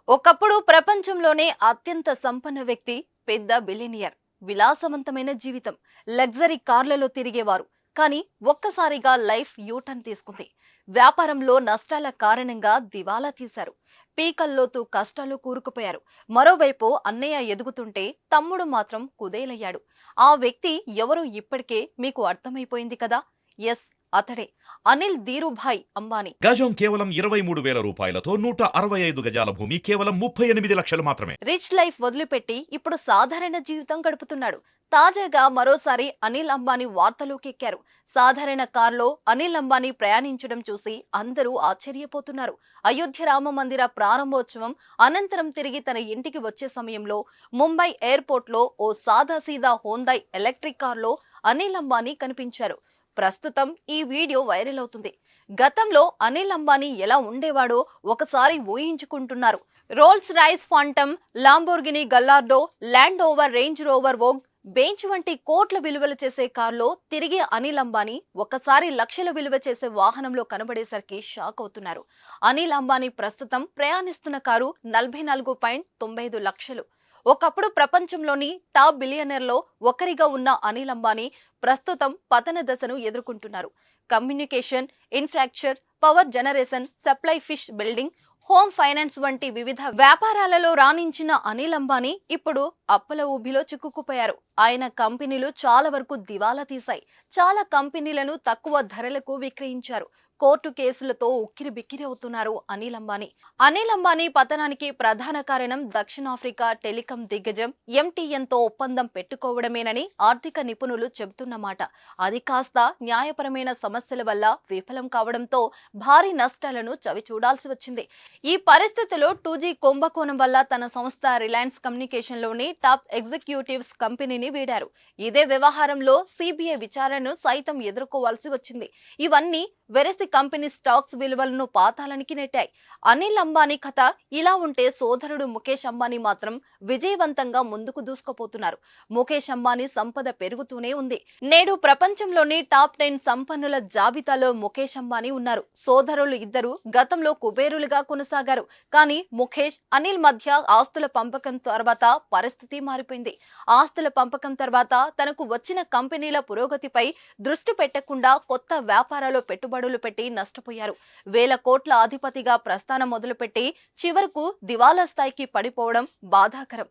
ఒకప్పుడు ప్రపంచంలోనే అత్యంత సంపన్న వ్యక్తి, పెద్ద బిలియనియర్. విలాసవంతమైన జీవితం, లగ్జరీ కార్లలో తిరిగేవారు. కానీ ఒక్కసారిగా లైఫ్ యూటర్న్ తీసుకుంది. వ్యాపారంలో నష్టాల కారణంగా దివాలా తీశారు. పీకల్లోతు కష్టాలు కూరుకుపోయారు. మరోవైపు అన్నయ్య ఎదుగుతుంటే తమ్ముడు మాత్రం కుదేలయ్యాడు. ఆ వ్యక్తి ఎవరో ఇప్పటికే మీకు అర్థమైపోయింది కదా. ఎస్, అతడే అనిల్ ధీరుభాయ్ అంబానీ. గజం కేవలం 23,000 రూపాయలతో 165 గజాల భూమి కేవలం 38 లక్షలు మాత్రమే. రిచ్ లైఫ్ వదిలిపెట్టి ఇప్పుడు సాధారణ జీవితం గడుపుతున్నాడు. తాజాగా మరోసారి అనిల్ అంబానీ వార్తలోకి ఎక్కారు. సాధారణ కారులో అనిల్ అంబానీ ప్రయాణించడం చూసి అందరూ ఆశ్చర్యపోతున్నారు. అయోధ్య రామ మందిర ప్రారంభోత్సవం అనంతరం తిరిగి తన ఇంటికి వచ్చే సమయంలో ముంబై ఎయిర్పోర్ట్ లో ఓ సాదాసీదా హోందాయ్ ఎలక్ట్రిక్ కార్లో అనిల్ అంబానీ కనిపించారు. ప్రస్తుతం ఈ వీడియో వైరల్ అవుతుంది. గతంలో అనిల్ అంబానీ ఎలా ఉండేవాడో ఒకసారి ఊహించుకుంటున్నారు. Rolls Royce Phantom, Lamborghini Gallardo, Land Rover, Range Rover Vogue, Benz వంటి కోట్ల విలువలు చేసే కారులో తిరిగే అనిల్ అంబానీ ఒకసారి లక్షల విలువ చేసే వాహనంలో కనబడేసరికి షాక్ అవుతున్నారు. అనిల్ అంబానీ ప్రస్తుతం ప్రయాణిస్తున్న కారు 44.95 లక్షలు. ఒకప్పుడు ప్రపంచంలోని టాప్ బిలియనర్లో ఒకరిగా ఉన్న అనిల్ అంబానీ ప్రస్తుతం పతన దశను ఎదుర్కొంటున్నారు. Communication, infrastructure, power generation, supply fish building, home finance వంటి వివిధ వ్యాపారాలలో రాణించిన అనిల్ అంబానీ ఇప్పుడు అప్పల ఊబిలో చిక్కుకుపోయారు. ఆయన కంపెనీలు చాలా వరకు దివాలా తీశాయి. చాలా కంపెనీలను తక్కువ ధరలకు విక్రయించారు. కోర్టు కేసులతో ఉక్కిరి బిక్కిరి అవుతున్నారు అనిల్ అంబానీ. అనిల్ అంబానీ పతనానికి ప్రధాన కారణం దక్షిణాఫ్రికా టెలికాం దిగ్గజం ఎంటీఎన్ తో ఒప్పందం పెట్టుకోవడమేనని ఆర్థిక నిపుణులు చెబుతున్నమాట. అది కాస్త న్యాయపరమైన సమస్యల వల్ల విఫలం కావడంతో భారీ నష్టాలను చవిచూడాల్సి వచ్చింది. ఈ పరిస్థితిలో 2G కుంభకోణం వల్ల తన సంస్థ రిలయన్స్ కమ్యూనికేషన్ లోని టాప్ ఎగ్జిక్యూటివ్స్ కంపెనీని వీడారు. ఇదే వ్యవహారంలో సిబిఐ విచారణను సైతం ఎదుర్కోవాల్సి వచ్చింది. ఇవన్నీ వెరసి కంపెనీ స్టాక్స్ విలువలను పాతాళానికి నెట్టాయి. అనిల్ అంబానీ కథ ఇలా ఉంటే సోదరుడు ముఖేష్ అంబానీ మాత్రం విజయవంతంగా ముందుకు దూసుకుపోతున్నారు. ముఖేష్ అంబానీ సంపద పెరుగుతూనే ఉంది. నేడు ప్రపంచంలోని టాప్ 10 సంపన్నుల జాబితాలో ముఖేష్ అంబానీ ఉన్నారు. సోదరులు ఇద్దరు గతంలో కుబేరులుగా కొనసాగారు. కానీ ముఖేష్, అనిల్ మధ్య ఆస్తుల పంపకం తర్వాత పరిస్థితి మారిపోయింది. ఆస్తుల పంపకం తర్వాత తనకు వచ్చిన కంపెనీల పురోగతిపై దృష్టి పెట్టకుండా కొత్త వ్యాపారాల్లో పెట్టుబడులు పెట్టి నష్టపోయారు. వేల కోట్ల అధిపతిగా ప్రస్థానం మొదలుపెట్టి చివరకు దివాలా స్థాయికి పడిపోవడం బాధాకరం.